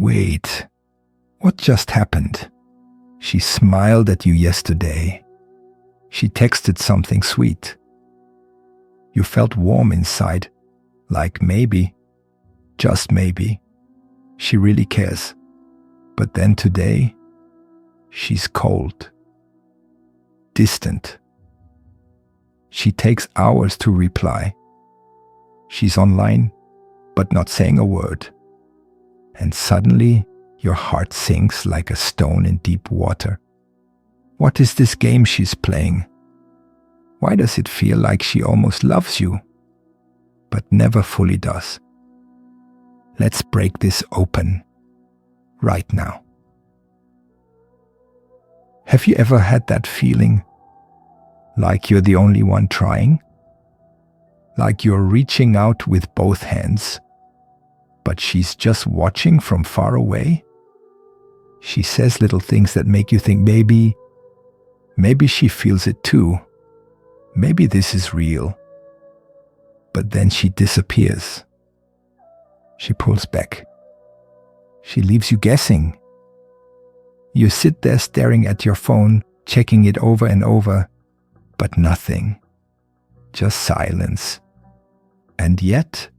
Wait, what just happened? She smiled at you yesterday. She texted something sweet. You felt warm inside, like maybe, just maybe, she really cares. But then today, she's cold, distant. She takes hours to reply. She's online, but not saying a word. And suddenly, your heart sinks like a stone in deep water. What is this game she's playing? Why does it feel like she almost loves you, but never fully does? Let's break this open right now. Have you ever had that feeling like you're the only one trying? Like you're reaching out with both hands, but she's just watching from far away? She says little things that make you think maybe she feels it too. Maybe this is real. But then she disappears. She pulls back. She leaves you guessing. You sit there staring at your phone, checking it over and over, but nothing. Just silence. And yet,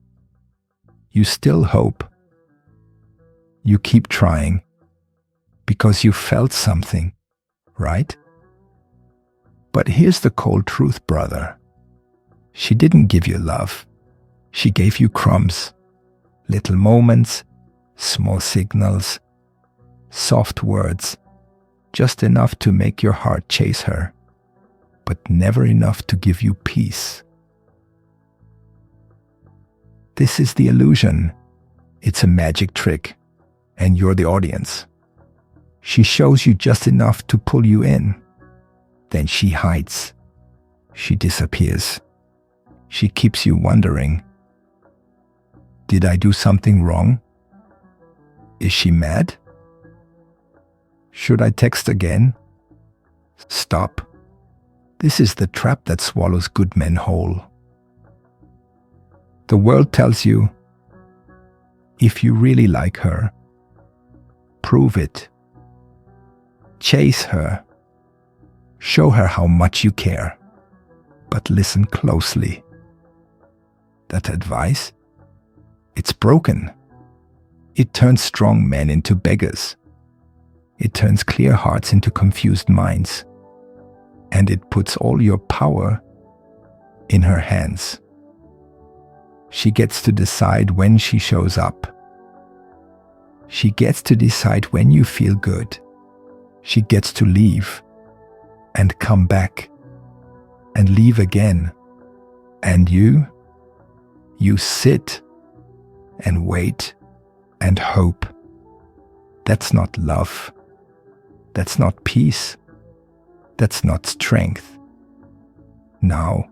you still hope. You keep trying. Because you felt something, right? But here's the cold truth, brother. She didn't give you love. She gave you crumbs. Little moments, small signals, soft words, just enough to make your heart chase her, but never enough to give you peace. This is the illusion. It's a magic trick, and you're the audience. She shows you just enough to pull you in. Then she hides. She disappears. She keeps you wondering, did I do something wrong? Is she mad? Should I text again? Stop. This is the trap that swallows good men whole. The world tells you, if you really like her, prove it. Chase her. Show her how much you care. But listen closely. That advice? It's broken. It turns strong men into beggars. It turns clear hearts into confused minds. And it puts all your power in her hands. She gets to decide when she shows up. She gets to decide when you feel good. She gets to leave and come back and leave again. And you sit and wait and hope. That's not love. That's not peace. That's not strength. Now,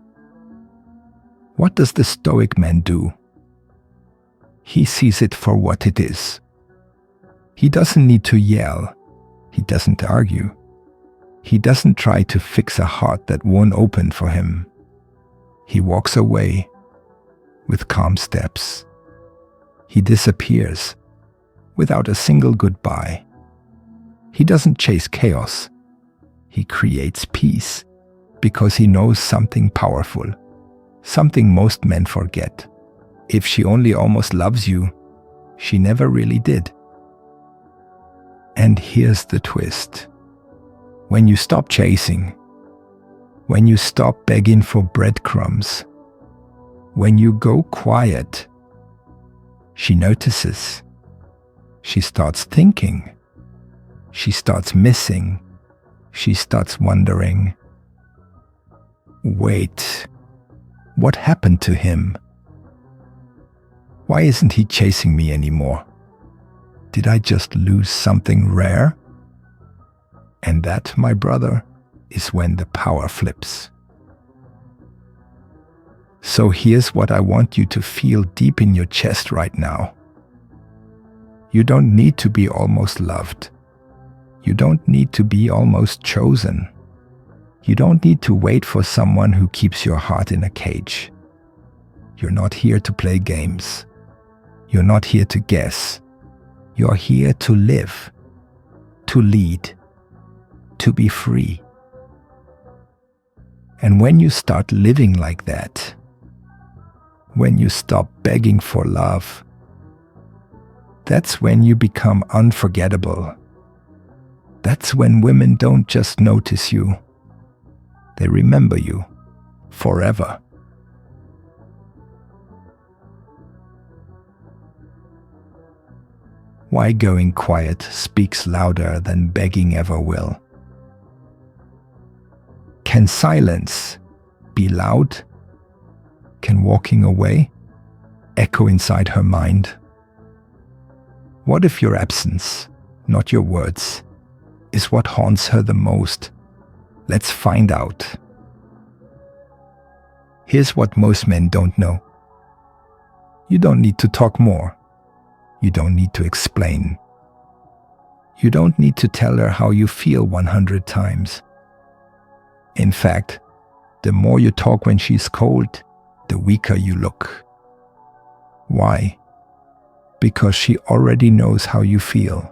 what does the Stoic man do? He sees it for what it is. He doesn't need to yell. He doesn't argue. He doesn't try to fix a heart that won't open for him. He walks away with calm steps. He disappears without a single goodbye. He doesn't chase chaos. He creates peace because he knows something powerful, something most men forget. If she only almost loves you, she never really did. And here's the twist. When you stop chasing, when you stop begging for breadcrumbs, when you go quiet, she notices. She starts thinking. She starts missing. She starts wondering, wait, what happened to him? Why isn't he chasing me anymore? Did I just lose something rare? And that, my brother, is when the power flips. So here's what I want you to feel deep in your chest right now. You don't need to be almost loved. You don't need to be almost chosen. You don't need to wait for someone who keeps your heart in a cage. You're not here to play games. You're not here to guess. You're here to live, to lead, to be free. And when you start living like that, when you stop begging for love, that's when you become unforgettable. That's when women don't just notice you, they remember you forever. Why going quiet speaks louder than begging ever will. Can silence be loud? Can walking away echo inside her mind? What if your absence, not your words, is what haunts her the most? Let's find out. Here's what most men don't know. You don't need to talk more. You don't need to explain. You don't need to tell her how you feel 100 times. In fact, the more you talk when she's cold, the weaker you look. Why? Because she already knows how you feel.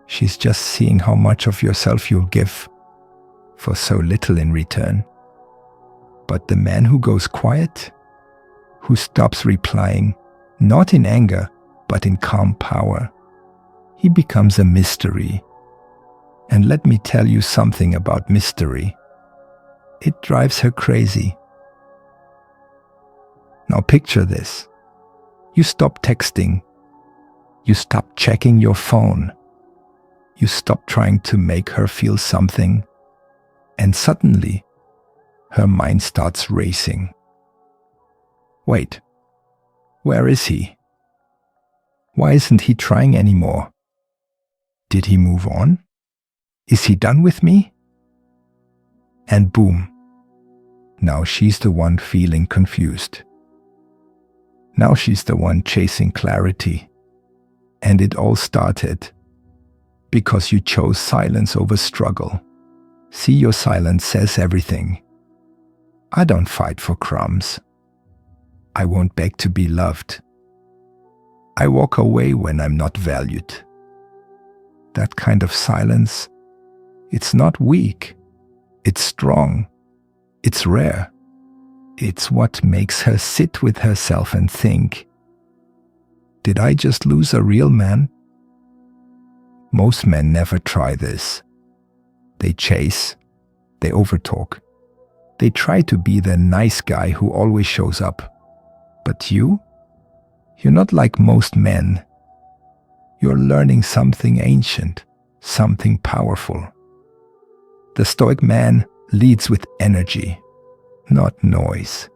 She's just seeing how much of yourself you'll give for so little in return. But the man who goes quiet, who stops replying, not in anger, but in calm power, he becomes a mystery. And let me tell you something about mystery. It drives her crazy. Now picture this. You stop texting. You stop checking your phone. You stop trying to make her feel something. And suddenly, her mind starts racing. Wait, where is he? Why isn't he trying anymore? Did he move on? Is he done with me? And boom, now she's the one feeling confused. Now she's the one chasing clarity. And it all started because you chose silence over struggle. See, your silence says everything. I don't fight for crumbs. I won't beg to be loved. I walk away when I'm not valued. That kind of silence, it's not weak. It's strong. It's rare. It's what makes her sit with herself and think, did I just lose a real man? Most men never try this. They chase. They overtalk. They try to be the nice guy who always shows up. But you're not like most men. You're learning something ancient, something powerful. The Stoic man leads with energy, not noise,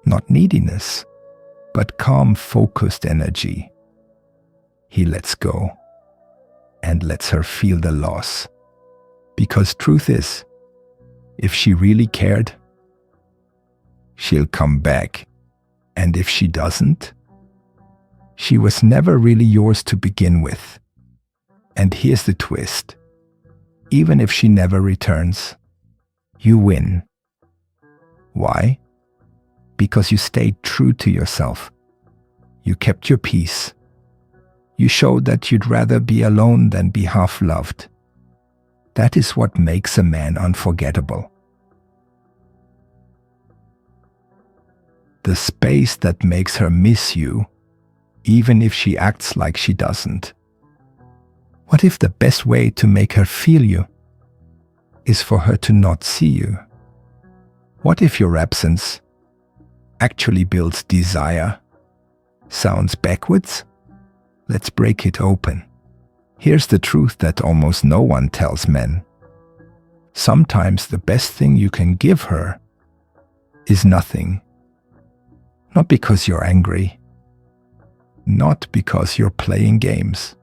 not neediness, but calm, focused energy. He lets go and lets her feel the loss. Because truth is, if she really cared, she'll come back. And if she doesn't, she was never really yours to begin with. And here's the twist. Even if she never returns, you win. Why? Because you stayed true to yourself. You kept your peace. You showed that you'd rather be alone than be half-loved. That is what makes a man unforgettable. The space that makes her miss you, even if she acts like she doesn't. What if the best way to make her feel you is for her to not see you? What if your absence actually builds desire? Sounds backwards? Let's break it open. Here's the truth that almost no one tells men. Sometimes the best thing you can give her is nothing. Not because you're angry, not because you're playing games,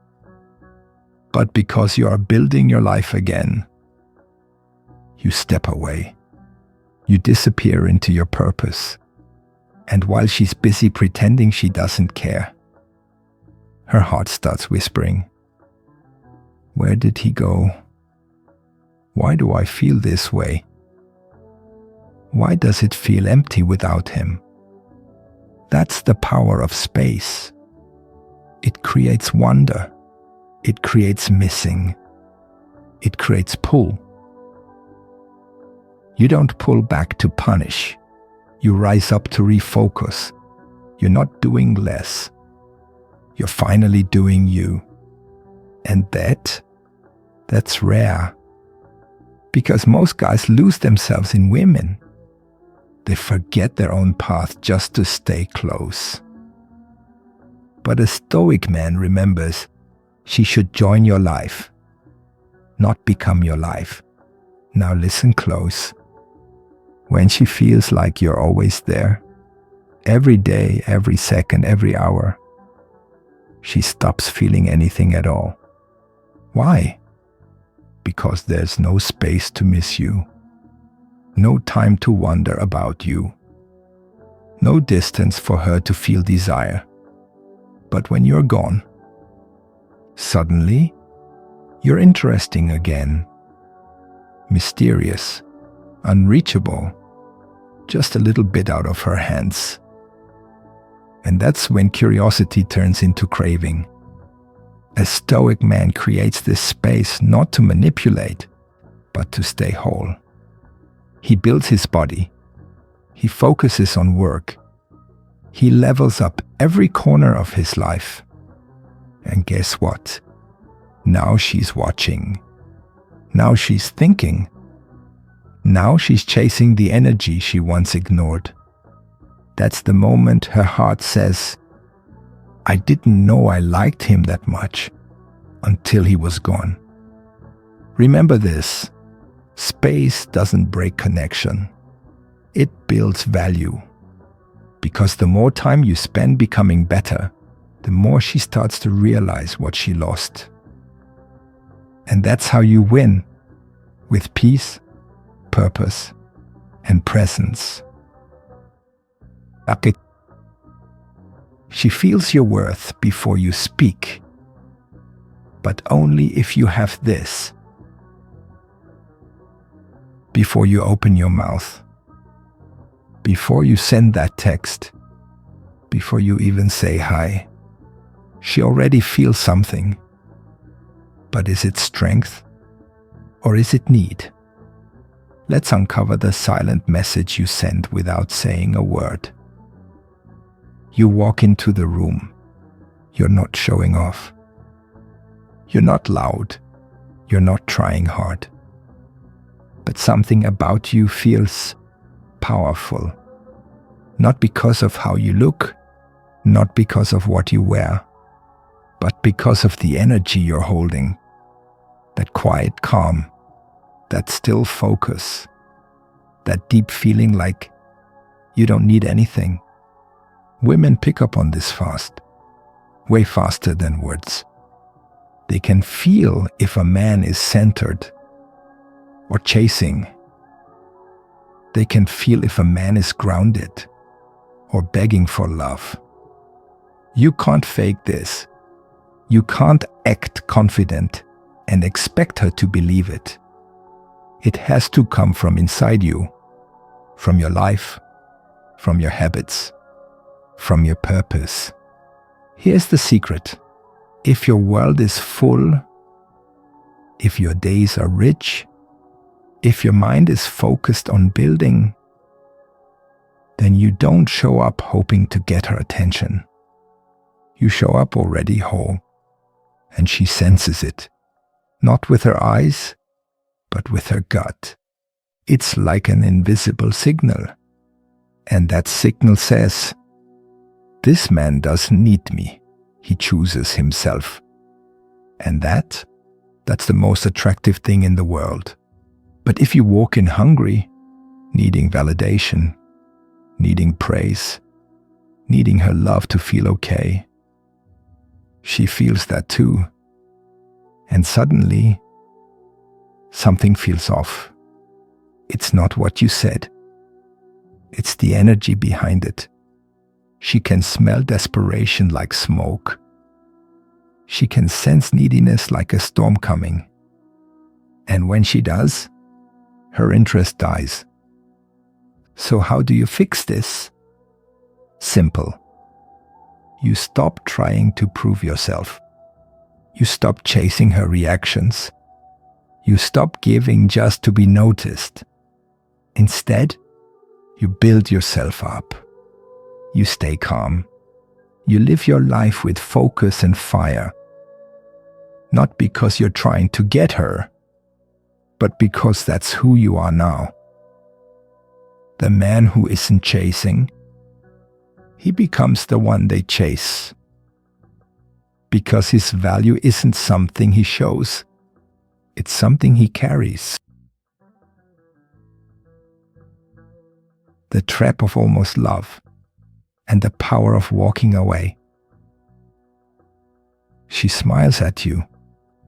but because you are building your life again. You step away. You disappear into your purpose. And while she's busy pretending she doesn't care, her heart starts whispering, where did he go? Why do I feel this way? Why does it feel empty without him? That's the power of space. It creates wonder. It creates missing. It creates pull. You don't pull back to punish. You rise up to refocus. You're not doing less. You're finally doing you. And that's rare. Because most guys lose themselves in women. They forget their own path just to stay close. But a Stoic man remembers she should join your life, not become your life. Now listen close. When she feels like you're always there, every day, every second, every hour, she stops feeling anything at all. Why? Because there's no space to miss you, no time to wonder about you, no distance for her to feel desire. But when you're gone, suddenly you're interesting again, mysterious, unreachable, just a little bit out of her hands. And that's when curiosity turns into craving. A Stoic man creates this space not to manipulate, but to stay whole. He builds his body. He focuses on work. He levels up every corner of his life. And guess what? Now she's watching. Now she's thinking. Now she's chasing the energy she once ignored. That's the moment her heart says, I didn't know I liked him that much until he was gone. Remember this, space doesn't break connection. It builds value. Because the more time you spend becoming better, the more she starts to realize what she lost. And that's how you win, with peace, purpose, and presence. She feels your worth before you speak, but only if you have this. Before you open your mouth, before you send that text, before you even say hi, she already feels something. But is it strength or is it need? Let's uncover the silent message you send without saying a word. You walk into the room. You're not showing off. You're not loud. You're not trying hard. But something about you feels powerful. Not because of how you look, not because of what you wear, but because of the energy you're holding. That quiet calm, that still focus, that deep feeling like you don't need anything. Women pick up on this fast, way faster than words. They can feel if a man is centered or chasing. They can feel if a man is grounded or begging for love. You can't fake this. You can't act confident and expect her to believe it. It has to come from inside you, from your life, from your habits, from your purpose. Here's the secret. If your world is full, if your days are rich, if your mind is focused on building, then you don't show up hoping to get her attention. You show up already whole, and she senses it, not with her eyes, but with her gut. It's like an invisible signal, and that signal says, this man doesn't need me. He chooses himself. And that's the most attractive thing in the world. But if you walk in hungry, needing validation, needing praise, needing her love to feel okay, she feels that too. And suddenly, something feels off. It's not what you said. It's the energy behind it. She can smell desperation like smoke. She can sense neediness like a storm coming. And when she does, her interest dies. So how do you fix this? Simple. You stop trying to prove yourself. You stop chasing her reactions. You stop giving just to be noticed. Instead, you build yourself up. You stay calm. You live your life with focus and fire. Not because you're trying to get her, but because that's who you are now. The man who isn't chasing, he becomes the one they chase. Because his value isn't something he shows, it's something he carries. The trap of almost love and the power of walking away. She smiles at you,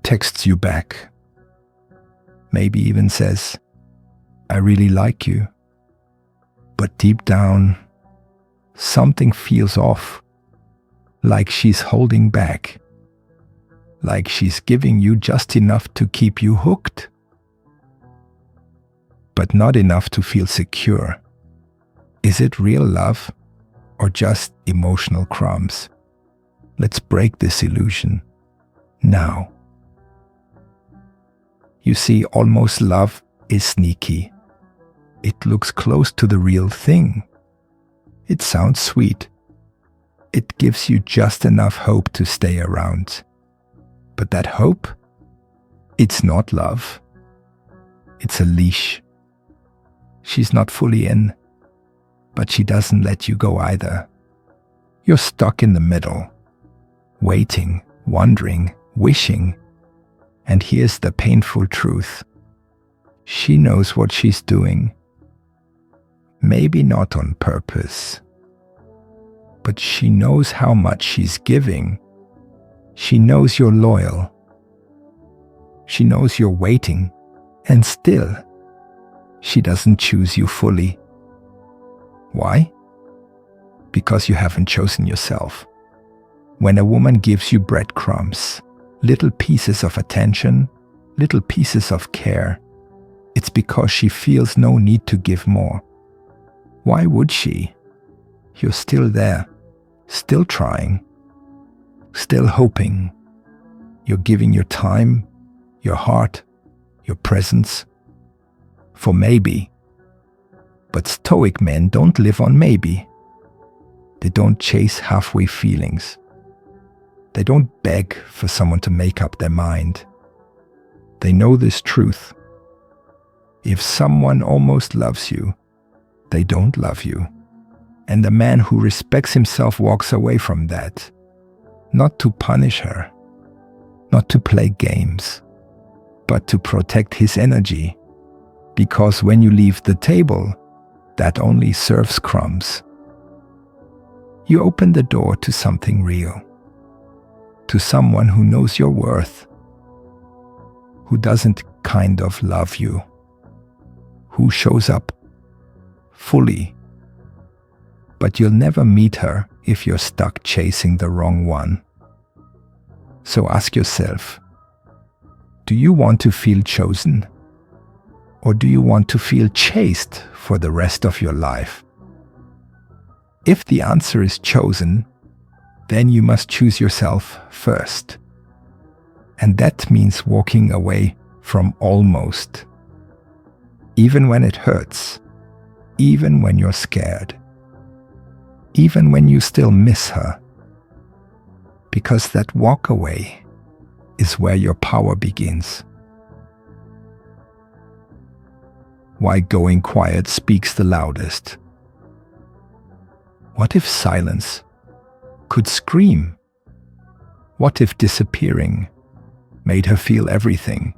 texts you back, maybe even says, "I really like you." But deep down, something feels off, like she's holding back, like she's giving you just enough to keep you hooked, but not enough to feel secure. Is it real love or just emotional crumbs? Let's break this illusion now. You see, almost love is sneaky. It looks close to the real thing. It sounds sweet. It gives you just enough hope to stay around. But that hope, it's not love. It's a leash. She's not fully in, but she doesn't let you go either. You're stuck in the middle, waiting, wondering, wishing. And here's the painful truth. She knows what she's doing. Maybe not on purpose, but she knows how much she's giving. She knows you're loyal. She knows you're waiting, and still, she doesn't choose you fully. Why? Because you haven't chosen yourself. When a woman gives you breadcrumbs, little pieces of attention, little pieces of care, it's because she feels no need to give more. Why would she? You're still there, still trying, still hoping. You're giving your time, your heart, your presence for maybe. But Stoic men don't live on maybe. They don't chase halfway feelings. They don't beg for someone to make up their mind. They know this truth. If someone almost loves you, they don't love you. And the man who respects himself walks away from that, not to punish her, not to play games, but to protect his energy. Because when you leave the table, that only serves crumbs. You open the door to something real, to someone who knows your worth, who doesn't kind of love you, who shows up fully. But you'll never meet her if you're stuck chasing the wrong one. So ask yourself, do you want to feel chosen? Or do you want to feel chased for the rest of your life? If the answer is chosen, then you must choose yourself first. And that means walking away from almost. Even when it hurts, even when you're scared, even when you still miss her. Because that walk away is where your power begins. Why going quiet speaks the loudest. What if silence could scream? What if disappearing made her feel everything?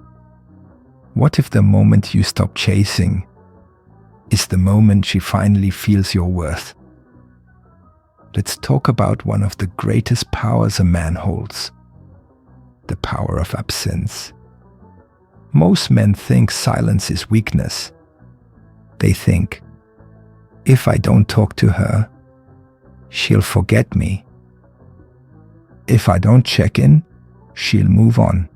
What if the moment you stop chasing is the moment she finally feels your worth? Let's talk about one of the greatest powers a man holds, the power of absence. Most men think silence is weakness. They think, if I don't talk to her, she'll forget me. If I don't check in, she'll move on.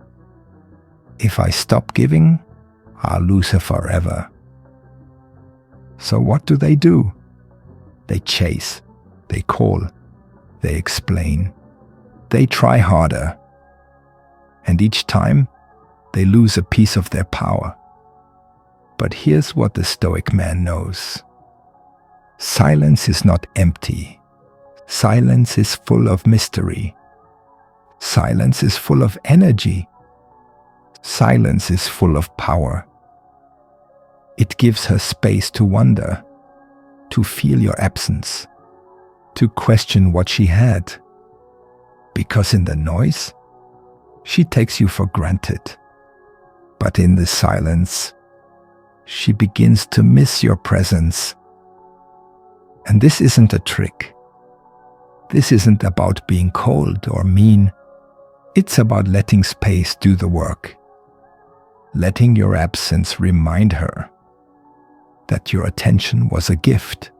If I stop giving, I'll lose her forever. So what do? They chase, they call, They explain. They try harder. And each time, they lose a piece of their power. But here's what the Stoic man knows. Silence is not empty. Silence is full of mystery. Silence is full of energy. Silence is full of power. It gives her space to wonder, to feel your absence, to question what she had. Because in the noise, she takes you for granted. But in the silence, she begins to miss your presence. And this isn't a trick. This isn't about being cold or mean. It's about letting space do the work. Letting your absence remind her that your attention was a gift,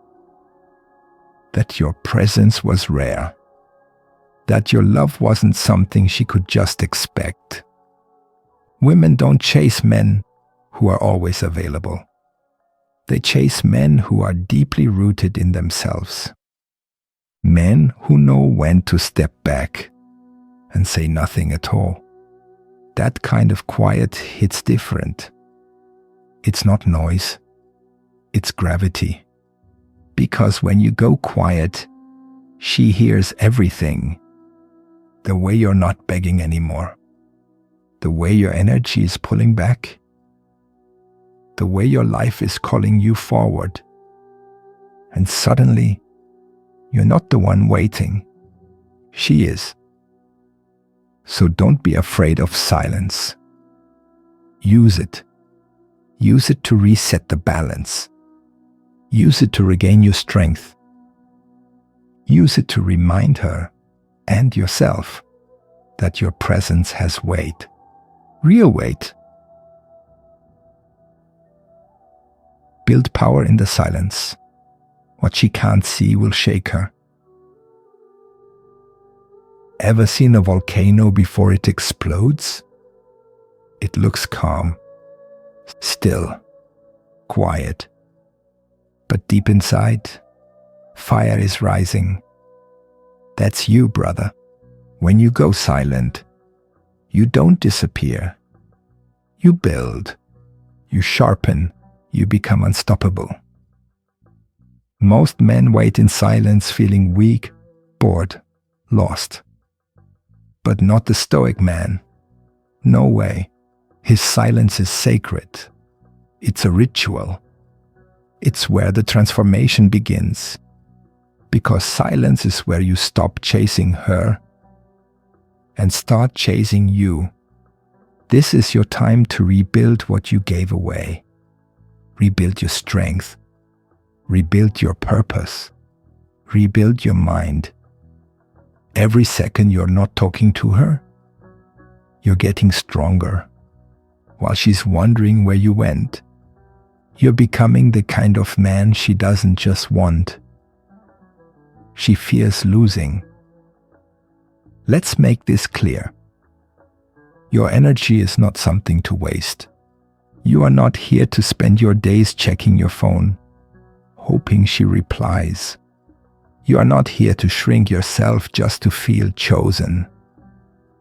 that your presence was rare, that your love wasn't something she could just expect. Women don't chase men who are always available. They chase men who are deeply rooted in themselves. Men who know when to step back and say nothing at all. That kind of quiet hits different. It's not noise. It's gravity. Because when you go quiet, she hears everything. The way you're not begging anymore. The way your energy is pulling back. The way your life is calling you forward. And suddenly, you're not the one waiting. She is. So don't be afraid of silence. Use it. Use it to reset the balance. Use it to regain your strength. Use it to remind her and yourself that your presence has weight. Real weight. Build power in the silence. What she can't see will shake her. Ever seen a volcano before it explodes? It looks calm, still, quiet. But deep inside, fire is rising. That's you, brother. When you go silent, you don't disappear. You build, you sharpen, you become unstoppable. Most men wait in silence feeling weak, bored, lost. But not the Stoic man. No way. His silence is sacred. It's a ritual. It's where the transformation begins. Because silence is where you stop chasing her and start chasing you. This is your time to rebuild what you gave away. Rebuild your strength. Rebuild your purpose. Rebuild your mind. Every second you're not talking to her, you're getting stronger. While she's wondering where you went, you're becoming the kind of man she doesn't just want. She fears losing. Let's make this clear. Your energy is not something to waste. You are not here to spend your days checking your phone, hoping she replies. You are not here to shrink yourself just to feel chosen.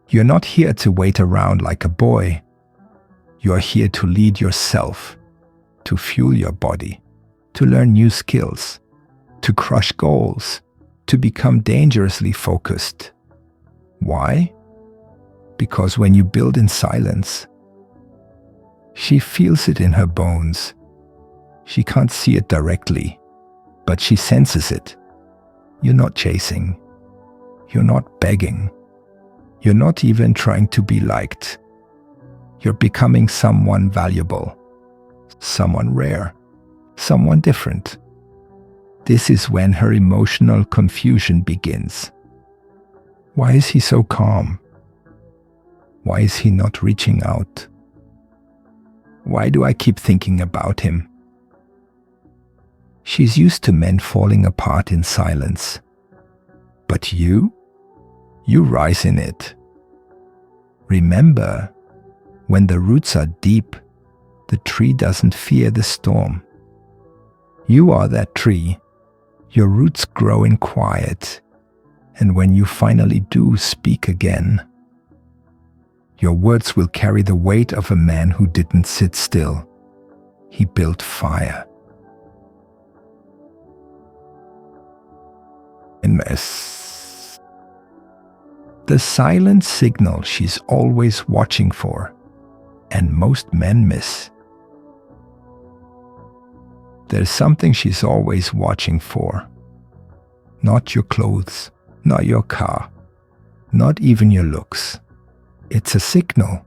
You're not here to wait around like a boy. You are here to lead yourself, to fuel your body, to learn new skills, to crush goals, to become dangerously focused. Why? Because when you build in silence, she feels it in her bones. She can't see it directly, but she senses it. You're not chasing. You're not begging. You're not even trying to be liked. You're becoming someone valuable, someone rare, someone different. This is when her emotional confusion begins. Why is he so calm? Why is he not reaching out? Why do I keep thinking about him? She's used to men falling apart in silence. But you rise in it. Remember, when the roots are deep, the tree doesn't fear the storm. You are that tree. Your roots grow in quiet, And when you finally do speak again, your words will carry the weight of a man who didn't sit still. He built fire. And the silent signal she's always watching for, and most men miss. There's something she's always watching for. Not your clothes, not your car, not even your looks. It's a signal,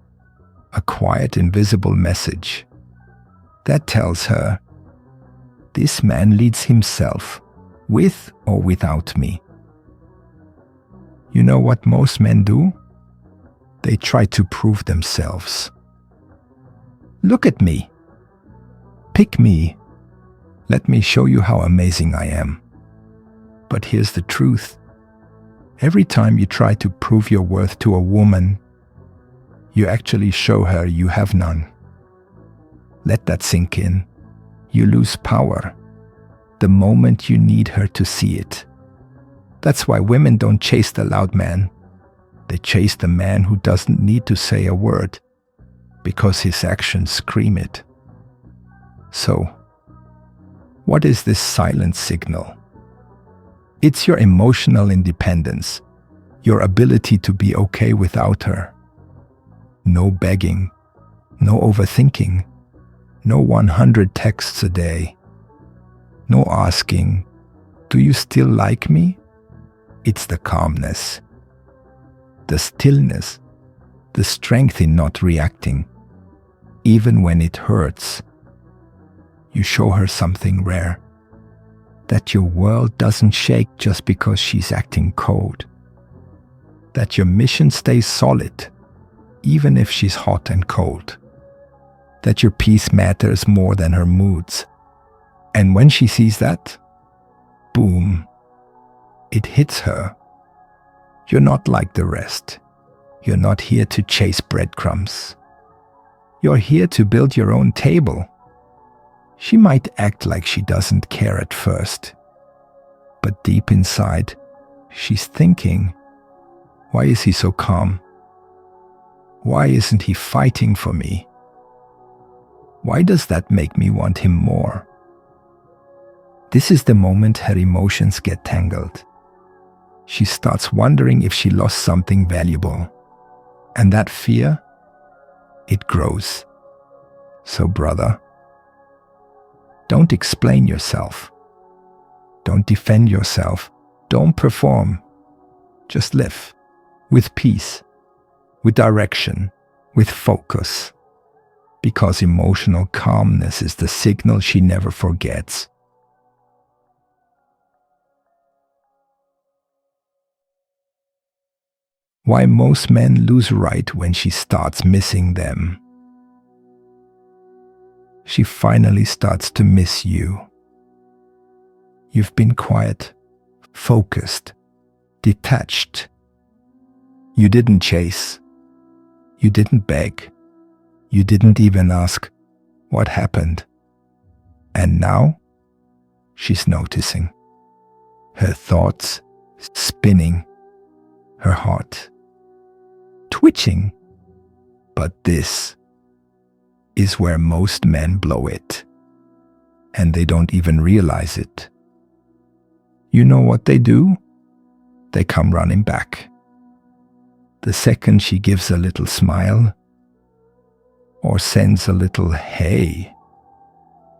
a quiet, invisible message that tells her, this man leads himself, with or without me. You know what most men do? They try to prove themselves. Look at me. Pick me. Let me show you how amazing I am. But here's the truth. Every time you try to prove your worth to a woman, you actually show her you have none. Let that sink in. You lose power the moment you need her to see it. That's why women don't chase the loud man. They chase the man who doesn't need to say a word, because his actions scream it. So, what is this silent signal? It's your emotional independence, your ability to be okay without her. No begging, no overthinking, no 100 texts a day, no asking, do you still like me? It's the calmness, the stillness, the strength in not reacting, even when it hurts. You show her something rare, that your world doesn't shake just because she's acting cold, that your mission stays solid, even if she's hot and cold, that your peace matters more than her moods. And when she sees that, boom, it hits her. You're not like the rest. You're not here to chase breadcrumbs. You're here to build your own table. She might act like she doesn't care at first, but deep inside, she's thinking, why is he so calm? Why isn't he fighting for me? Why does that make me want him more? This is the moment her emotions get tangled. She starts wondering if she lost something valuable. And that fear, it grows. So brother, don't explain yourself. Don't defend yourself. Don't perform. Just live with peace, with direction, with focus. Because emotional calmness is the signal she never forgets. Why most men lose right when she starts missing them. She finally starts to miss you. You've been quiet, focused, detached. You didn't chase. You didn't beg. You didn't even ask, what happened? And now, she's noticing. Her thoughts spinning. Her heart twitching. But this is where most men blow it. And they don't even realize it. You know what they do? They come running back. The second she gives a little smile, or sends a little hey,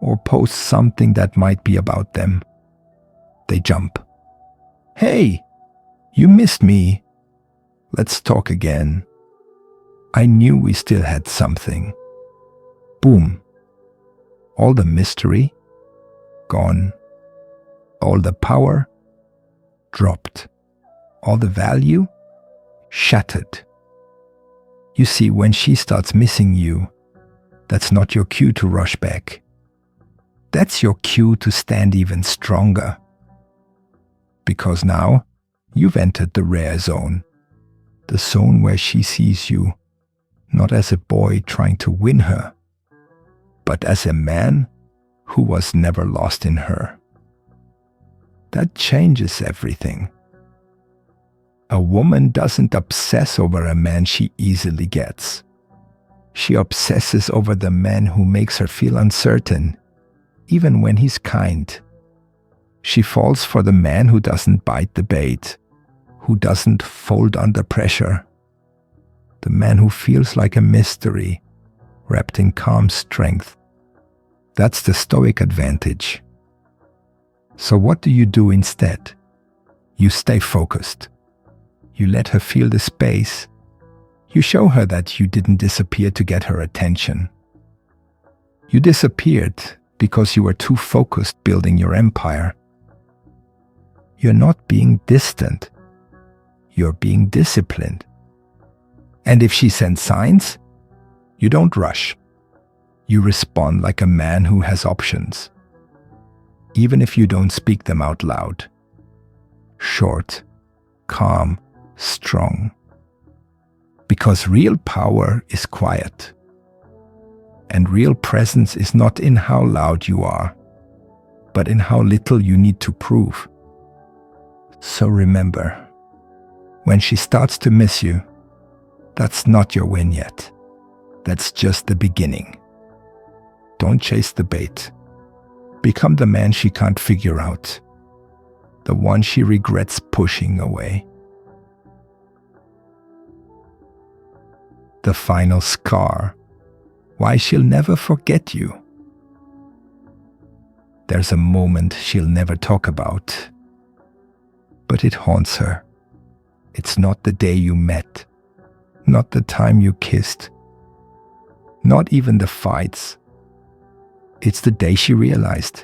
or posts something that might be about them, they jump. Hey, you missed me. Let's talk again. I knew we still had something. Boom. All the mystery, gone. All the power, dropped. All the value, shattered. You see, when she starts missing you, that's not your cue to rush back. That's your cue to stand even stronger. Because now, you've entered the rare zone. The zone where she sees you, not as a boy trying to win her, but as a man who was never lost in her. That changes everything. A woman doesn't obsess over a man she easily gets. She obsesses over the man who makes her feel uncertain, even when he's kind. She falls for the man who doesn't bite the bait, who doesn't fold under pressure. The man who feels like a mystery, wrapped in calm strength. That's the Stoic advantage. So what do you do instead? You stay focused. You let her feel the space. You show her that you didn't disappear to get her attention. You disappeared because you were too focused building your empire. You're not being distant. You're being disciplined. And if she sends signs, you don't rush. You respond like a man who has options, even if you don't speak them out loud. Short, calm, strong. Because real power is quiet. And real presence is not in how loud you are, but in how little you need to prove. So remember, when she starts to miss you, that's not your win yet. That's just the beginning. Don't chase the bait. Become the man she can't figure out, the one she regrets pushing away. The final scar, why she'll never forget you. There's a moment she'll never talk about, but it haunts her. It's not the day you met, not the time you kissed, not even the fights. It's the day she realized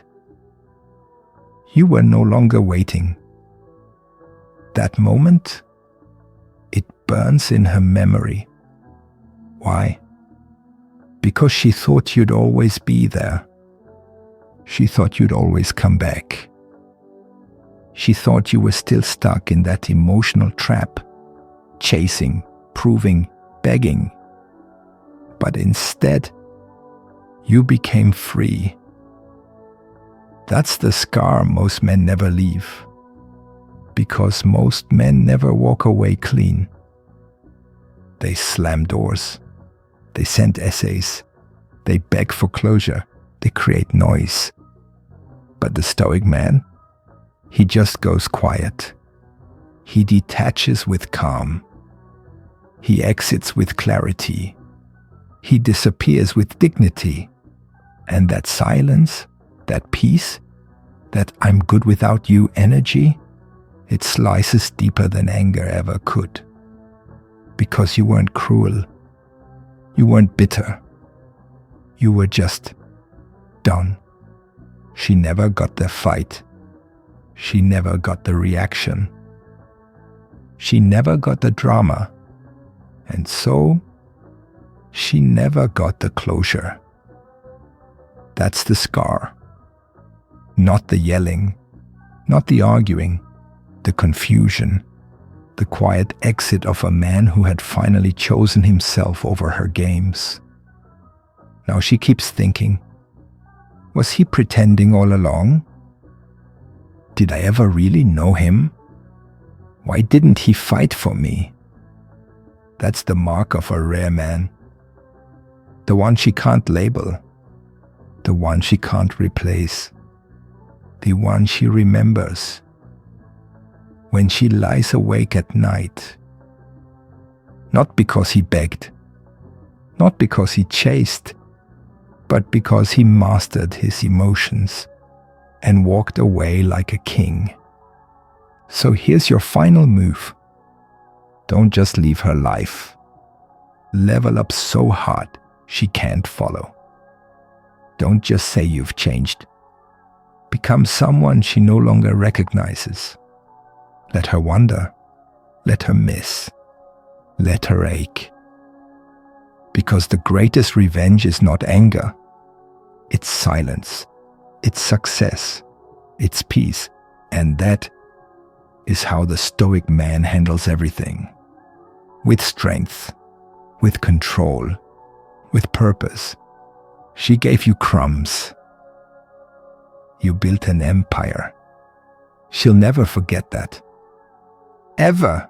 you were no longer waiting. That moment, it burns in her memory. Why? Because she thought you'd always be there. She thought you'd always come back. She thought you were still stuck in that emotional trap, chasing, proving, begging. But instead, you became free. That's the scar most men never leave, because most men never walk away clean. They slam doors. They send essays. They beg for closure. They create noise. But the Stoic man, he just goes quiet. He detaches with calm. He exits with clarity. He disappears with dignity. And that silence, that peace, that I'm good without you energy, it slices deeper than anger ever could. Because you weren't cruel. You weren't bitter. You were just done. She never got the fight. She never got the reaction. She never got the drama. And so, she never got the closure. That's the scar. Not the yelling, not the arguing, the confusion, the quiet exit of a man who had finally chosen himself over her games. Now she keeps thinking, was he pretending all along? Did I ever really know him? Why didn't he fight for me? That's the mark of a rare man. The one she can't label. The one she can't replace. The one she remembers. When she lies awake at night. Not because he begged. Not because he chased. But because he mastered his emotions and walked away like a king. So here's your final move. Don't just leave her life. Level up so hard she can't follow. Don't just say you've changed. Become someone she no longer recognizes. Let her wonder. Let her miss. Let her ache. Because the greatest revenge is not anger. It's silence. It's success. It's peace. And that is how the Stoic man handles everything. With strength. With control. With purpose. She gave you crumbs. You built an empire. She'll never forget that. Ever.